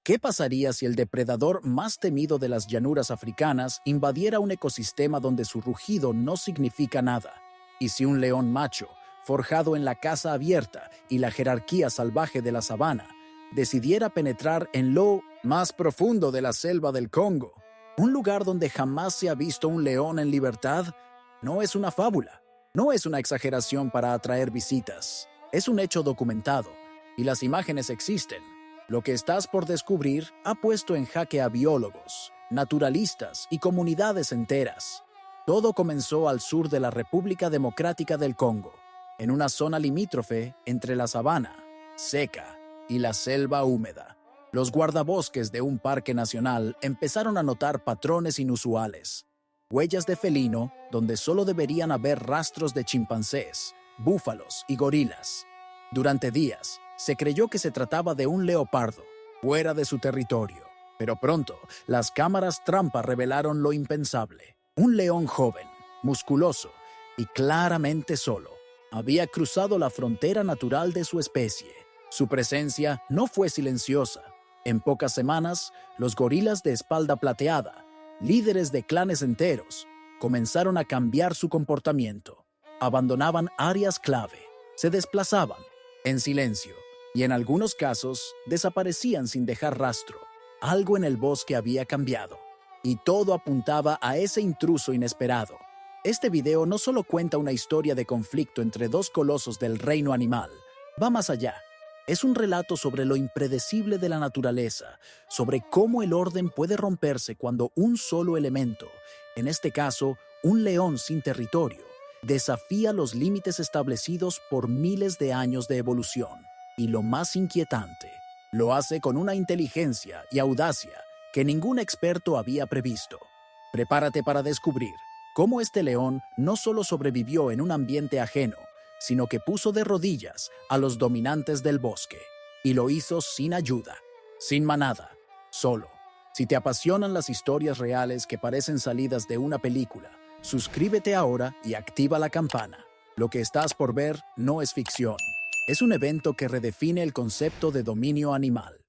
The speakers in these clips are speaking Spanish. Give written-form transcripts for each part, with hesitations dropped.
¿Qué pasaría si el depredador más temido de las llanuras africanas invadiera un ecosistema donde su rugido no significa nada? ¿Y si un león macho, forjado en la caza abierta y la jerarquía salvaje de la sabana, decidiera penetrar en lo más profundo de la selva del Congo? Un lugar donde jamás se ha visto un león en libertad. No es una fábula, no es una exageración para atraer visitas. Es un hecho documentado, y las imágenes existen. Lo que estás por descubrir ha puesto en jaque a biólogos, naturalistas y comunidades enteras. Todo comenzó al sur de la República Democrática del Congo, en una zona limítrofe entre la sabana, seca, y la selva húmeda. Los guardabosques de un parque nacional empezaron a notar patrones inusuales. Huellas de felino donde solo deberían haber rastros de chimpancés, búfalos y gorilas. Durante días, se creyó que se trataba de un leopardo, fuera de su territorio. Pero pronto, las cámaras trampa revelaron lo impensable. Un león joven, musculoso y claramente solo, había cruzado la frontera natural de su especie. Su presencia no fue silenciosa. En pocas semanas, los gorilas de espalda plateada, líderes de clanes enteros, comenzaron a cambiar su comportamiento. Abandonaban áreas clave, se desplazaban en silencio y en algunos casos desaparecían sin dejar rastro. Algo en el bosque había cambiado y todo apuntaba a ese intruso inesperado. Este video no solo cuenta una historia de conflicto entre dos colosos del reino animal, va más allá. Es un relato sobre lo impredecible de la naturaleza, sobre cómo el orden puede romperse cuando un solo elemento, en este caso, un león sin territorio, desafía los límites establecidos por miles de años de evolución. Y lo más inquietante, lo hace con una inteligencia y audacia que ningún experto había previsto. Prepárate para descubrir cómo este león no solo sobrevivió en un ambiente ajeno, sino que puso de rodillas a los dominantes del bosque. Y lo hizo sin ayuda, sin manada, solo. Si te apasionan las historias reales que parecen salidas de una película, suscríbete ahora y activa la campana. Lo que estás por ver no es ficción. Es un evento que redefine el concepto de dominio animal.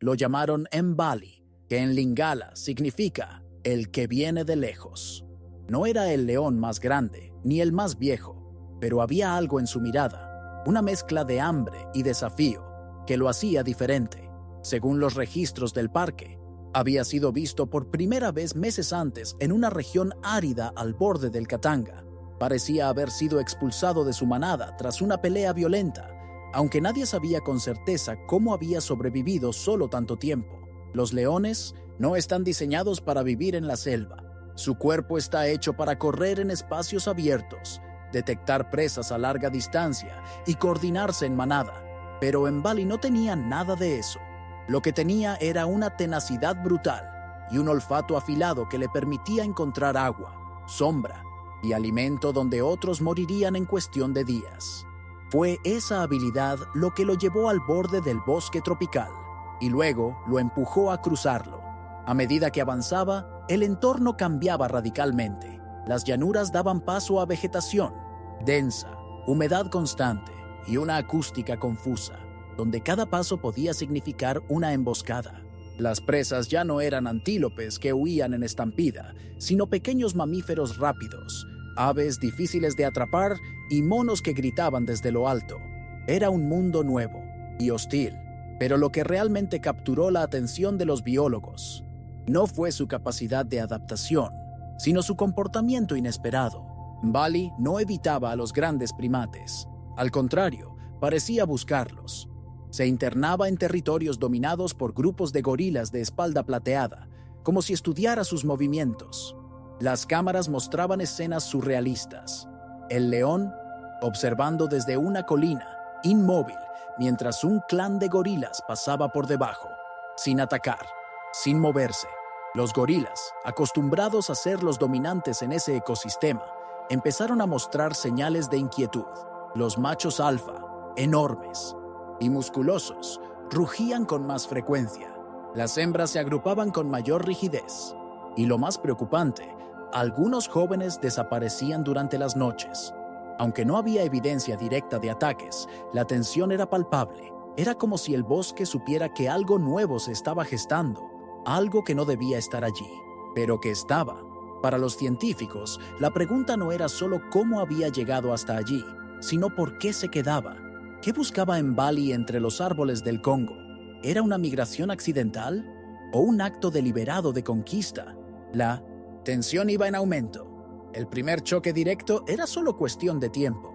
Lo llamaron Mbali, que en Lingala significa el que viene de lejos. No era el león más grande, ni el más viejo, pero había algo en su mirada, una mezcla de hambre y desafío, que lo hacía diferente. Según los registros del parque, había sido visto por primera vez meses antes en una región árida al borde del Katanga. Parecía haber sido expulsado de su manada tras una pelea violenta, aunque nadie sabía con certeza cómo había sobrevivido solo tanto tiempo. Los leones no están diseñados para vivir en la selva. Su cuerpo está hecho para correr en espacios abiertos, detectar presas a larga distancia y coordinarse en manada. Pero Mbali no tenía nada de eso. Lo que tenía era una tenacidad brutal y un olfato afilado que le permitía encontrar agua, sombra y alimento donde otros morirían en cuestión de días. Fue esa habilidad lo que lo llevó al borde del bosque tropical y luego lo empujó a cruzarlo. A medida que avanzaba, el entorno cambiaba radicalmente. Las llanuras daban paso a vegetación densa, humedad constante y una acústica confusa, donde cada paso podía significar una emboscada. Las presas ya no eran antílopes que huían en estampida, sino pequeños mamíferos rápidos, aves difíciles de atrapar y monos que gritaban desde lo alto. Era un mundo nuevo y hostil, pero lo que realmente capturó la atención de los biólogos no fue su capacidad de adaptación, sino su comportamiento inesperado. Mbali no evitaba a los grandes primates. Al contrario, parecía buscarlos. Se internaba en territorios dominados por grupos de gorilas de espalda plateada, como si estudiara sus movimientos. Las cámaras mostraban escenas surrealistas. El león observando desde una colina, inmóvil, mientras un clan de gorilas pasaba por debajo, sin atacar, sin moverse. Los gorilas, acostumbrados a ser los dominantes en ese ecosistema, empezaron a mostrar señales de inquietud. Los machos alfa, enormes y musculosos, rugían con más frecuencia. Las hembras se agrupaban con mayor rigidez. Y lo más preocupante, algunos jóvenes desaparecían durante las noches. Aunque no había evidencia directa de ataques, la tensión era palpable. Era como si el bosque supiera que algo nuevo se estaba gestando, algo que no debía estar allí, pero que estaba. Para los científicos, la pregunta no era solo cómo había llegado hasta allí, sino por qué se quedaba. ¿Qué buscaba Mbali entre los árboles del Congo? ¿Era una migración accidental o un acto deliberado de conquista? La tensión iba en aumento. El primer choque directo era solo cuestión de tiempo.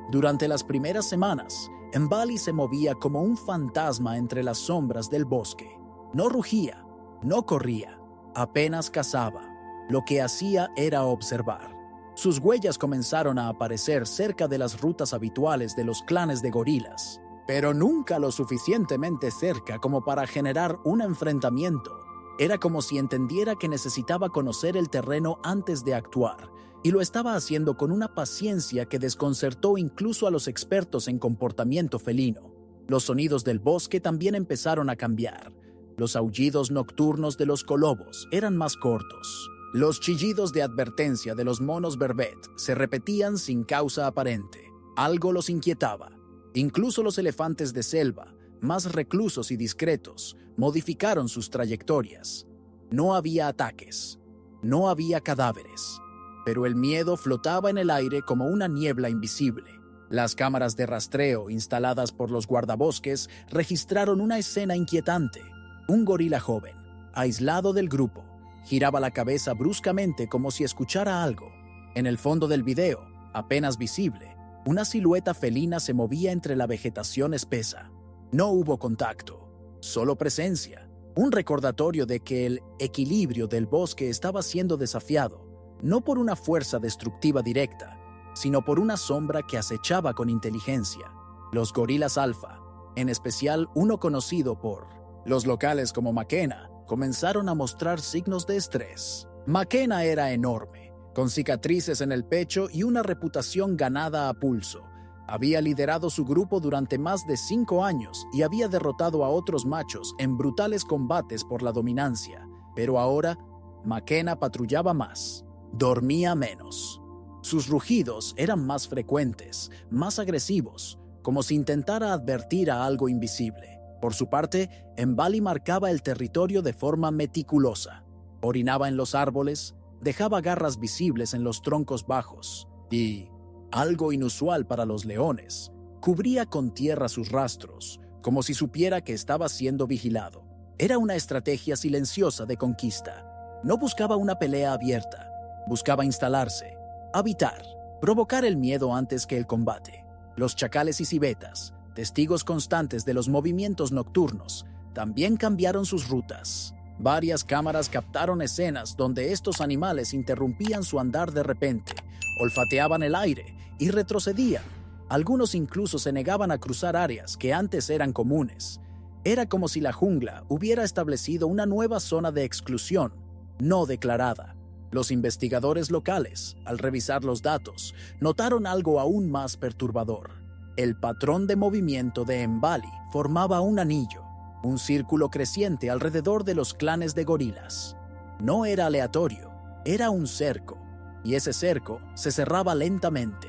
Durante las primeras semanas, Mbali se movía como un fantasma entre las sombras del bosque. No rugía, no corría, apenas cazaba. Lo que hacía era observar. Sus huellas comenzaron a aparecer cerca de las rutas habituales de los clanes de gorilas, pero nunca lo suficientemente cerca como para generar un enfrentamiento. Era como si entendiera que necesitaba conocer el terreno antes de actuar, y lo estaba haciendo con una paciencia que desconcertó incluso a los expertos en comportamiento felino. Los sonidos del bosque también empezaron a cambiar. Los aullidos nocturnos de los colobos eran más cortos. Los chillidos de advertencia de los monos Berbet se repetían sin causa aparente. Algo los inquietaba. Incluso los elefantes de selva, más reclusos y discretos, modificaron sus trayectorias. No había ataques, no había cadáveres, pero el miedo flotaba en el aire como una niebla invisible. Las cámaras de rastreo instaladas por los guardabosques registraron una escena inquietante. Un gorila joven, aislado del grupo, giraba la cabeza bruscamente como si escuchara algo. En el fondo del video, apenas visible, una silueta felina se movía entre la vegetación espesa. No hubo contacto, solo presencia, un recordatorio de que el equilibrio del bosque estaba siendo desafiado, no por una fuerza destructiva directa, sino por una sombra que acechaba con inteligencia. Los gorilas alfa, en especial uno conocido por los locales como Makena, comenzaron a mostrar signos de estrés. Makena era enorme, con cicatrices en el pecho y una reputación ganada a pulso. Había liderado su grupo durante más de 5 años y había derrotado a otros machos en brutales combates por la dominancia. Pero ahora, Makena patrullaba más, dormía menos. Sus rugidos eran más frecuentes, más agresivos, como si intentara advertir a algo invisible. Por su parte, Mbali marcaba el territorio de forma meticulosa. Orinaba en los árboles, dejaba garras visibles en los troncos bajos y, algo inusual para los leones, cubría con tierra sus rastros, como si supiera que estaba siendo vigilado. Era una estrategia silenciosa de conquista. No buscaba una pelea abierta, buscaba instalarse, habitar, provocar el miedo antes que el combate. Los chacales y civetas, testigos constantes de los movimientos nocturnos, también cambiaron sus rutas. Varias cámaras captaron escenas donde estos animales interrumpían su andar de repente, olfateaban el aire y retrocedían. Algunos incluso se negaban a cruzar áreas que antes eran comunes. Era como si la jungla hubiera establecido una nueva zona de exclusión, no declarada. Los investigadores locales, al revisar los datos, notaron algo aún más perturbador. El patrón de movimiento de Mbali formaba un anillo, un círculo creciente alrededor de los clanes de gorilas. No era aleatorio, era un cerco, y ese cerco se cerraba lentamente.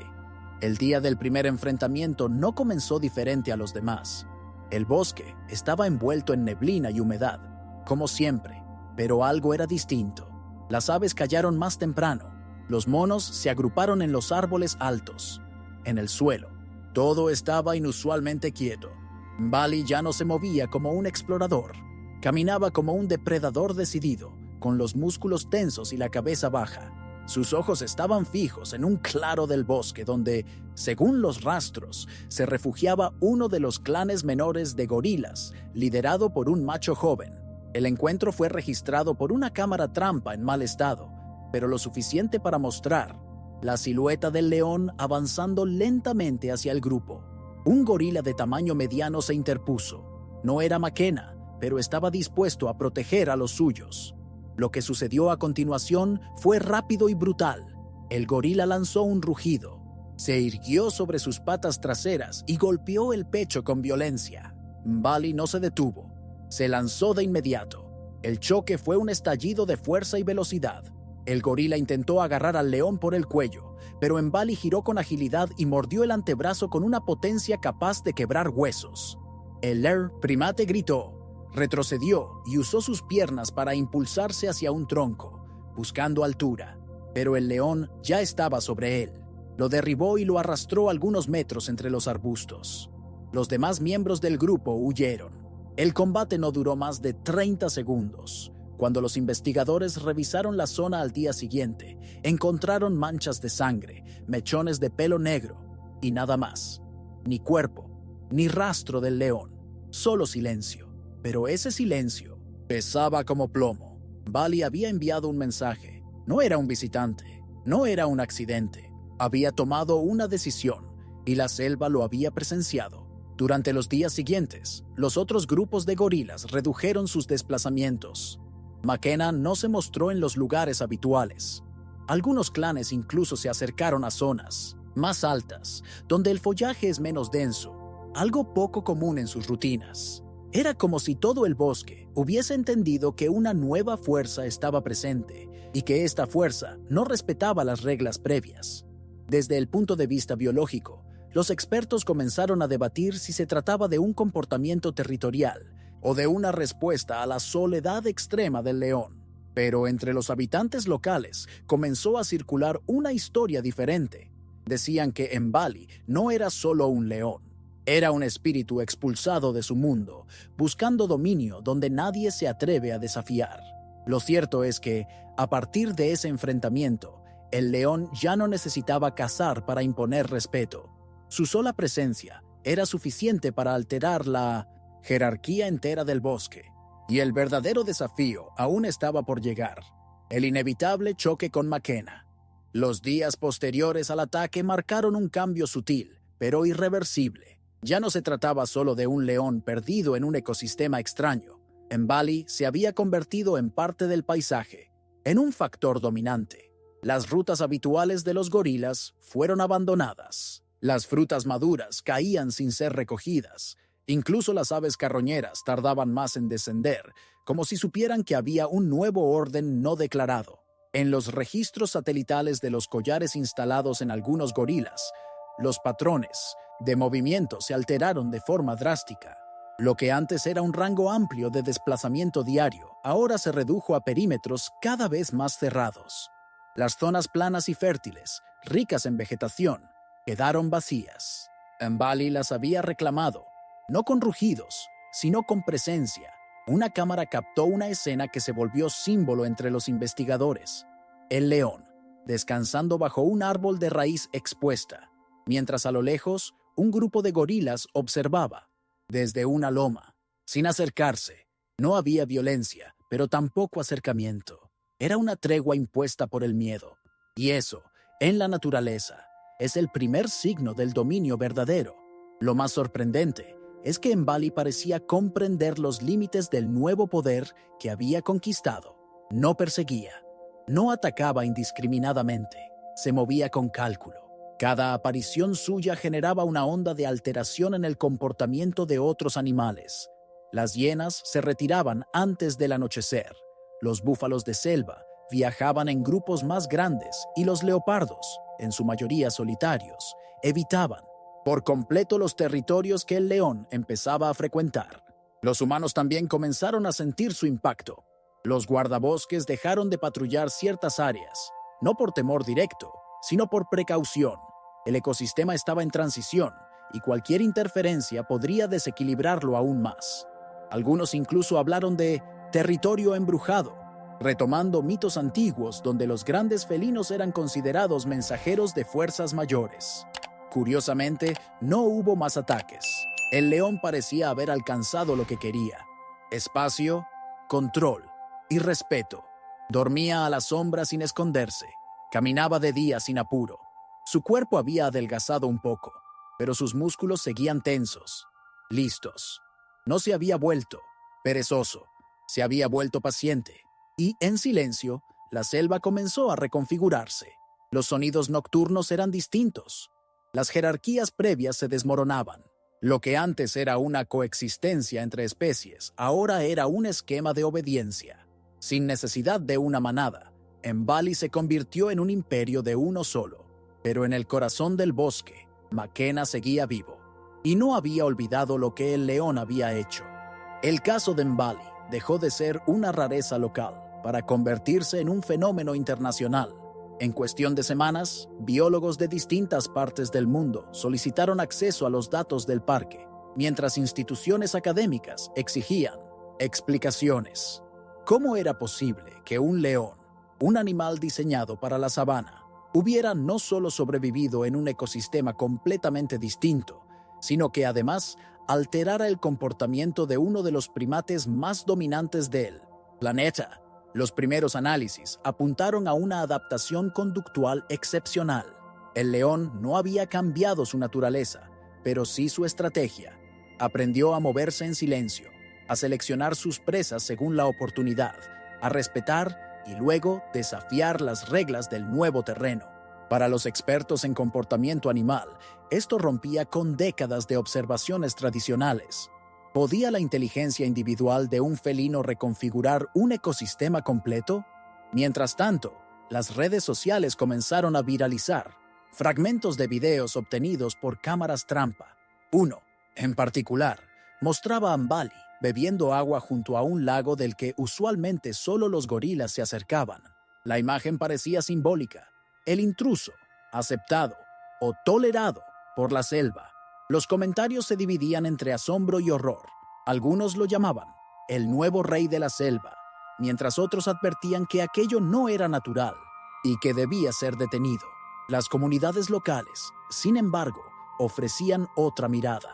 El día del primer enfrentamiento no comenzó diferente a los demás. El bosque estaba envuelto en neblina y humedad, como siempre, pero algo era distinto. Las aves callaron más temprano, los monos se agruparon en los árboles altos. En el suelo, todo estaba inusualmente quieto. Mbali ya no se movía como un explorador. Caminaba como un depredador decidido, con los músculos tensos y la cabeza baja. Sus ojos estaban fijos en un claro del bosque donde, según los rastros, se refugiaba uno de los clanes menores de gorilas, liderado por un macho joven. El encuentro fue registrado por una cámara trampa en mal estado, pero lo suficiente para mostrar la silueta del león avanzando lentamente hacia el grupo. Un gorila de tamaño mediano se interpuso. No era Makena, pero estaba dispuesto a proteger a los suyos. Lo que sucedió a continuación fue rápido y brutal. El gorila lanzó un rugido, se irguió sobre sus patas traseras y golpeó el pecho con violencia. Mbali no se detuvo. Se lanzó de inmediato. El choque fue un estallido de fuerza y velocidad. El gorila intentó agarrar al león por el cuello, pero Mbali giró con agilidad y mordió el antebrazo con una potencia capaz de quebrar huesos. El primate gritó, retrocedió y usó sus piernas para impulsarse hacia un tronco, buscando altura, pero el león ya estaba sobre él. Lo derribó y lo arrastró algunos metros entre los arbustos. Los demás miembros del grupo huyeron. El combate no duró más de 30 segundos. Cuando los investigadores revisaron la zona al día siguiente, encontraron manchas de sangre, mechones de pelo negro y nada más. Ni cuerpo, ni rastro del león, solo silencio. Pero ese silencio pesaba como plomo. Bali había enviado un mensaje. No era un visitante, no era un accidente. Había tomado una decisión y la selva lo había presenciado. Durante los días siguientes, los otros grupos de gorilas redujeron sus desplazamientos. Makena no se mostró en los lugares habituales. Algunos clanes incluso se acercaron a zonas más altas, donde el follaje es menos denso, algo poco común en sus rutinas. Era como si todo el bosque hubiese entendido que una nueva fuerza estaba presente y que esta fuerza no respetaba las reglas previas. Desde el punto de vista biológico, los expertos comenzaron a debatir si se trataba de un comportamiento territorial o de una respuesta a la soledad extrema del león. Pero entre los habitantes locales comenzó a circular una historia diferente. Decían que Mbali no era solo un león, era un espíritu expulsado de su mundo, buscando dominio donde nadie se atreve a desafiar. Lo cierto es que, a partir de ese enfrentamiento, el león ya no necesitaba cazar para imponer respeto. Su sola presencia era suficiente para alterar la jerarquía entera del bosque. Y el verdadero desafío aún estaba por llegar: el inevitable choque con Makena. Los días posteriores al ataque marcaron un cambio sutil, pero irreversible. Ya no se trataba solo de un león perdido en un ecosistema extraño. Mbali se había convertido en parte del paisaje, en un factor dominante. Las rutas habituales de los gorilas fueron abandonadas. Las frutas maduras caían sin ser recogidas. Incluso las aves carroñeras tardaban más en descender, como si supieran que había un nuevo orden no declarado. En los registros satelitales de los collares instalados en algunos gorilas, los patrones de movimiento se alteraron de forma drástica. Lo que antes era un rango amplio de desplazamiento diario, ahora se redujo a perímetros cada vez más cerrados. Las zonas planas y fértiles, ricas en vegetación, quedaron vacías. Mbali las había reclamado, no con rugidos, sino con presencia. Una cámara captó una escena que se volvió símbolo entre los investigadores. El león, descansando bajo un árbol de raíz expuesta, mientras a lo lejos un grupo de gorilas observaba, desde una loma, sin acercarse. No había violencia, pero tampoco acercamiento. Era una tregua impuesta por el miedo. Y eso, en la naturaleza, es el primer signo del dominio verdadero. Lo más sorprendente es que Mbali parecía comprender los límites del nuevo poder que había conquistado. No perseguía, no atacaba indiscriminadamente, se movía con cálculo. Cada aparición suya generaba una onda de alteración en el comportamiento de otros animales. Las hienas se retiraban antes del anochecer, los búfalos de selva viajaban en grupos más grandes y los leopardos, en su mayoría solitarios, evitaban por completo los territorios que el león empezaba a frecuentar. Los humanos también comenzaron a sentir su impacto. Los guardabosques dejaron de patrullar ciertas áreas, no por temor directo, sino por precaución. El ecosistema estaba en transición y cualquier interferencia podría desequilibrarlo aún más. Algunos incluso hablaron de territorio embrujado, retomando mitos antiguos donde los grandes felinos eran considerados mensajeros de fuerzas mayores. Curiosamente, no hubo más ataques. El león parecía haber alcanzado lo que quería: espacio, control y respeto. Dormía a la sombra sin esconderse, caminaba de día sin apuro. Su cuerpo había adelgazado un poco, pero sus músculos seguían tensos, listos. No se había vuelto perezoso, se había vuelto paciente. Y, en silencio, la selva comenzó a reconfigurarse. Los sonidos nocturnos eran distintos. Las jerarquías previas se desmoronaban. Lo que antes era una coexistencia entre especies, ahora era un esquema de obediencia. Sin necesidad de una manada, Mbali se convirtió en un imperio de uno solo. Pero en el corazón del bosque, Makena seguía vivo. y no había olvidado lo que el león había hecho. El caso de Mbali dejó de ser una rareza local para convertirse en un fenómeno internacional. En cuestión de semanas, biólogos de distintas partes del mundo solicitaron acceso a los datos del parque, mientras instituciones académicas exigían explicaciones. ¿Cómo era posible que un león, un animal diseñado para la sabana, hubiera no solo sobrevivido en un ecosistema completamente distinto, sino que además alterara el comportamiento de uno de los primates más dominantes del planeta? Los primeros análisis apuntaron a una adaptación conductual excepcional. El león no había cambiado su naturaleza, pero sí su estrategia. Aprendió a moverse en silencio, a seleccionar sus presas según la oportunidad, a respetar y luego desafiar las reglas del nuevo terreno. Para los expertos en comportamiento animal, esto rompía con décadas de observaciones tradicionales. ¿Podía la inteligencia individual de un felino reconfigurar un ecosistema completo? Mientras tanto, las redes sociales comenzaron a viralizar fragmentos de videos obtenidos por cámaras trampa. Uno, en particular, mostraba a Mbali bebiendo agua junto a un lago del que usualmente solo los gorilas se acercaban. La imagen parecía simbólica. El intruso, aceptado o tolerado por la selva. Los comentarios se dividían entre asombro y horror. Algunos lo llamaban el nuevo rey de la selva, mientras otros advertían que aquello no era natural y que debía ser detenido. Las comunidades locales, sin embargo, ofrecían otra mirada.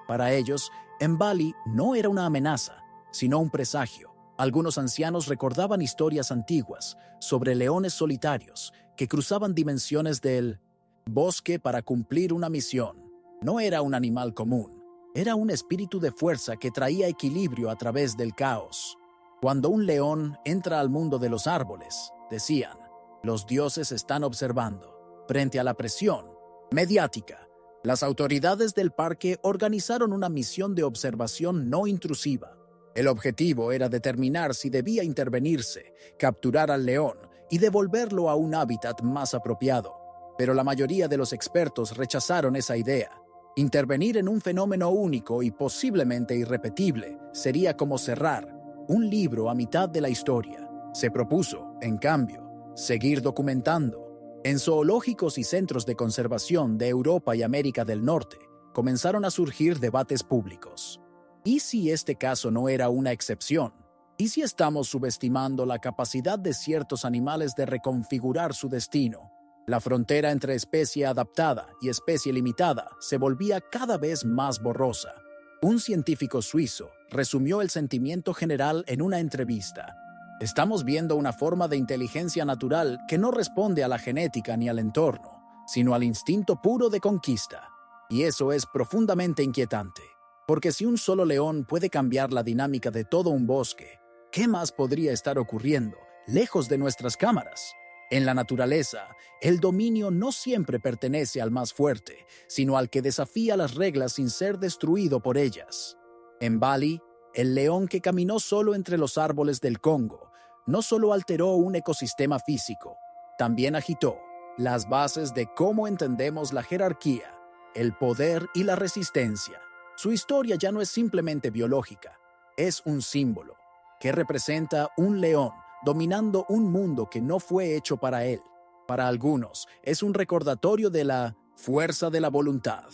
Para ellos, Mbali no era una amenaza, sino un presagio. Algunos ancianos recordaban historias antiguas sobre leones solitarios que cruzaban dimensiones del bosque para cumplir una misión. No era un animal común, era un espíritu de fuerza que traía equilibrio a través del caos. Cuando un león entra al mundo de los árboles, decían, los dioses están observando. Frente a la presión mediática, las autoridades del parque organizaron una misión de observación no intrusiva. El objetivo era determinar si debía intervenirse, capturar al león y devolverlo a un hábitat más apropiado. Pero la mayoría de los expertos rechazaron esa idea. Intervenir en un fenómeno único y posiblemente irrepetible sería como cerrar un libro a mitad de la historia. Se propuso, en cambio, seguir documentando. En zoológicos y centros de conservación de Europa y América del Norte comenzaron a surgir debates públicos. ¿Y si este caso no era una excepción? ¿Y si estamos subestimando la capacidad de ciertos animales de reconfigurar su destino? La frontera entre especie adaptada y especie limitada se volvía cada vez más borrosa. Un científico suizo resumió el sentimiento general en una entrevista. Estamos viendo una forma de inteligencia natural que no responde a la genética ni al entorno, sino al instinto puro de conquista. Y eso es profundamente inquietante, porque si un solo león puede cambiar la dinámica de todo un bosque, ¿qué más podría estar ocurriendo lejos de nuestras cámaras? En la naturaleza, el dominio no siempre pertenece al más fuerte, sino al que desafía las reglas sin ser destruido por ellas. En Mbali, el león que caminó solo entre los árboles del Congo no solo alteró un ecosistema físico, también agitó las bases de cómo entendemos la jerarquía, el poder y la resistencia. Su historia ya no es simplemente biológica, es un símbolo que representa un león dominando un mundo que no fue hecho para él. Para algunos, es un recordatorio de la fuerza de la voluntad.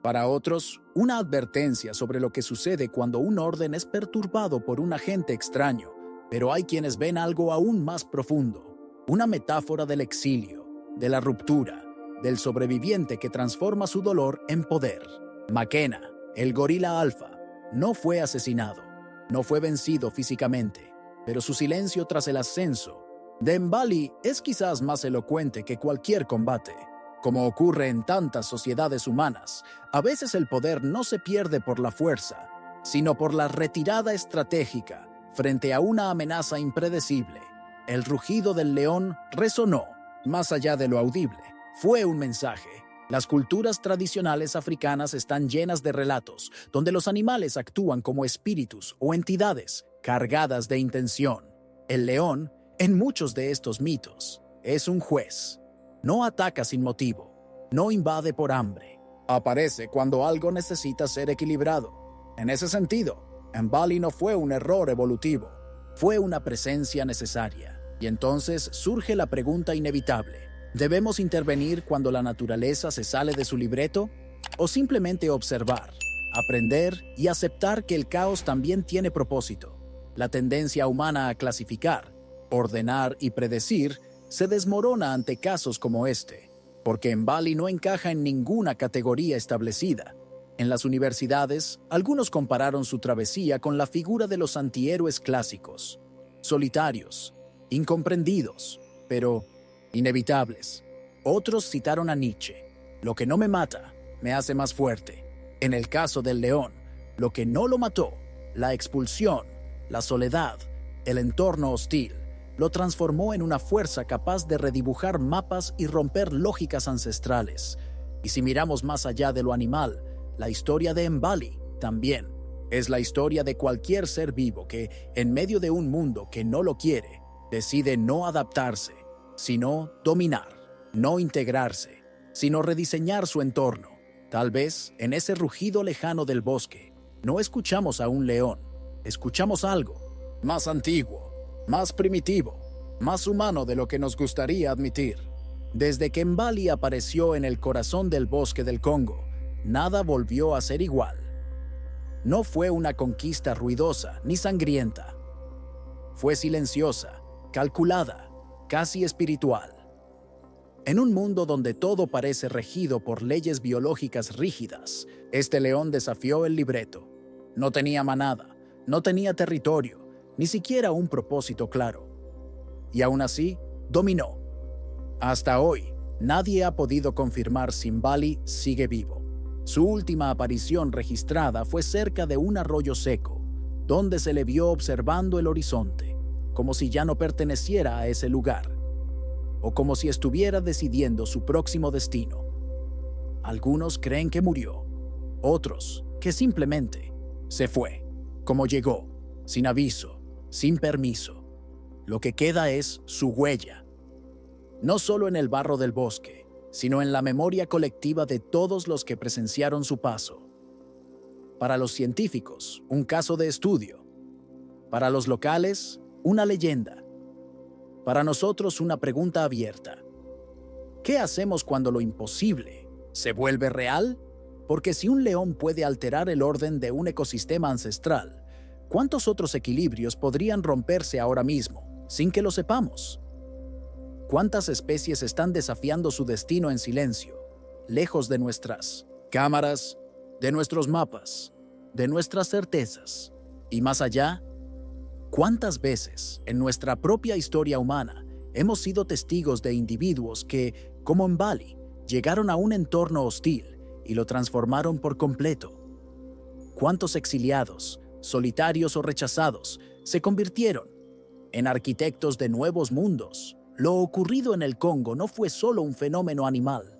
Para otros, una advertencia sobre lo que sucede cuando un orden es perturbado por un agente extraño. Pero hay quienes ven algo aún más profundo, una metáfora del exilio, de la ruptura, del sobreviviente que transforma su dolor en poder. Makena, el gorila alfa, no fue asesinado, no fue vencido físicamente, pero su silencio tras el ascenso de Mbali es quizás más elocuente que cualquier combate. Como ocurre en tantas sociedades humanas, a veces el poder no se pierde por la fuerza, sino por la retirada estratégica frente a una amenaza impredecible. El rugido del león resonó, más allá de lo audible. Fue un mensaje. Las culturas tradicionales africanas están llenas de relatos donde los animales actúan como espíritus o entidades cargadas de intención. El león, en muchos de estos mitos, es un juez. No ataca sin motivo, no invade por hambre, Aparece cuando algo necesita ser equilibrado. En ese sentido, Mbali no fue un error evolutivo, fue una presencia necesaria. Y entonces surge la pregunta inevitable: ¿debemos intervenir cuando la naturaleza se sale de su libreto? ¿O simplemente observar, aprender y aceptar que el caos también tiene propósito? La tendencia humana a clasificar, ordenar y predecir se desmorona ante casos como este, porque Mbali no encaja en ninguna categoría establecida. En las universidades, algunos compararon su travesía con la figura de los antihéroes clásicos, solitarios, incomprendidos, pero inevitables. Otros citaron a Nietzsche: lo que no me mata, me hace más fuerte. En el caso del león, lo que no lo mató, la expulsión, la soledad, el entorno hostil, lo transformó en una fuerza capaz de redibujar mapas y romper lógicas ancestrales. Y si miramos más allá de lo animal, la historia de Mbali también es la historia de cualquier ser vivo que, en medio de un mundo que no lo quiere, decide no adaptarse, sino dominar, no integrarse, sino rediseñar su entorno. Tal vez, en ese rugido lejano del bosque, no escuchamos a un león, escuchamos algo más antiguo, más primitivo, más humano de lo que nos gustaría admitir. Desde que Mbali apareció en el corazón del bosque del Congo, nada volvió a ser igual. No fue una conquista ruidosa ni sangrienta. Fue silenciosa, calculada, casi espiritual. En un mundo donde todo parece regido por leyes biológicas rígidas, este león desafió el libreto. No tenía manada, no tenía territorio, ni siquiera un propósito claro. Y aún así, dominó. Hasta hoy, nadie ha podido confirmar si Mbali sigue vivo. Su última aparición registrada fue cerca de un arroyo seco, donde se le vio observando el horizonte, como si ya no perteneciera a ese lugar, o como si estuviera decidiendo su próximo destino. Algunos creen que murió, otros que simplemente se fue, como llegó, sin aviso, sin permiso. Lo que queda es su huella, no solo en el barro del bosque, sino en la memoria colectiva de todos los que presenciaron su paso. Para los científicos, un caso de estudio. Para los locales, una leyenda. Para nosotros, una pregunta abierta. ¿Qué hacemos cuando lo imposible se vuelve real? Porque si un león puede alterar el orden de un ecosistema ancestral, ¿cuántos otros equilibrios podrían romperse ahora mismo, sin que lo sepamos? ¿Cuántas especies están desafiando su destino en silencio, lejos de nuestras cámaras, de nuestros mapas, de nuestras certezas? Y más allá, ¿cuántas veces en nuestra propia historia humana hemos sido testigos de individuos que, como Mbali, llegaron a un entorno hostil y lo transformaron por completo? ¿Cuántos exiliados, solitarios o rechazados, se convirtieron en arquitectos de nuevos mundos? Lo ocurrido en el Congo no fue solo un fenómeno animal.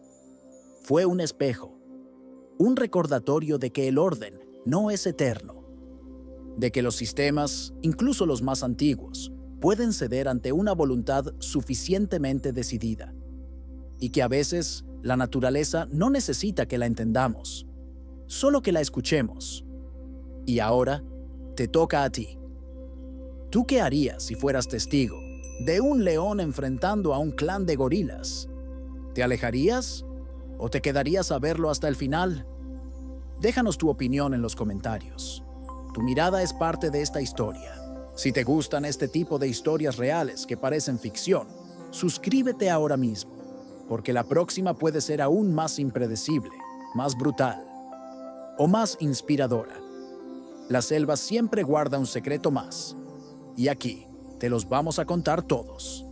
Fue un espejo, un recordatorio de que el orden no es eterno, de que los sistemas, incluso los más antiguos, pueden ceder ante una voluntad suficientemente decidida, y que a veces la naturaleza no necesita que la entendamos, solo que la escuchemos. Y ahora, te toca a ti. ¿Tú qué harías si fueras testigo de un león enfrentando a un clan de gorilas? ¿Te alejarías o te quedarías a verlo hasta el final? Déjanos tu opinión en los comentarios. Tu mirada es parte de esta historia. Si te gustan este tipo de historias reales que parecen ficción, suscríbete ahora mismo, porque la próxima puede ser aún más impredecible, más brutal o más inspiradora. La selva siempre guarda un secreto más, y aquí te los vamos a contar todos.